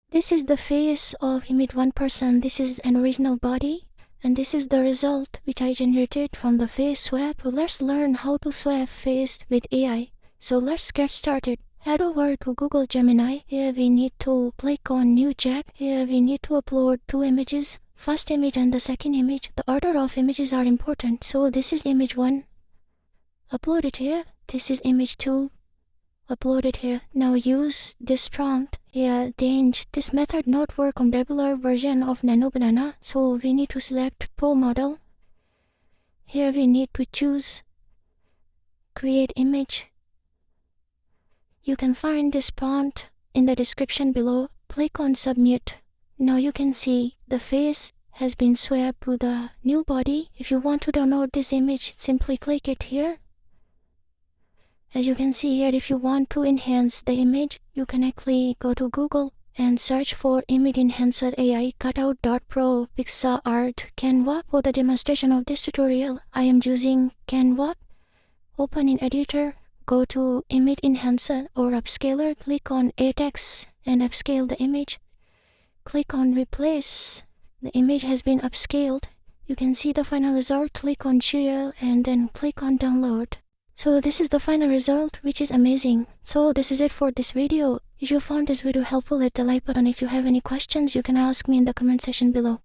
This is the face of image one person. This is an original body. And this is the result which I generated from the face swap. Let's learn how to swap face with AI. So let's get started. Head over to Google Gemini. Here we need to click on New Jack. Here we need to upload two images. First image and the second image. The order of images are important. So this is image 1. Upload it here. This is image 2. Upload it here. Now use this prompt. Here, change. This method not work on regular version of Nano Banana. So we need to select Pro model. Here we need to choose Create Image. You can find this prompt in the description below. Click on Submit. Now you can see the face has been swapped to the new body. If you want to download this image, simply click it here. As you can see here, if you want to enhance the image, you can actually go to Google and search for Image Enhancer AI Cutout.pro PixArt Canva. For the demonstration of this tutorial, I am using Canva. Open in editor, go to Image Enhancer or Upscaler, click on ATEX and upscale the image. Click on Replace. The image has been upscaled. You can see the final result. Click on Share and then click on Download. So this is the final result, which is amazing. So this is it for this video. If you found this video helpful, hit the like button. If you have any questions, you can ask me in the comment section below.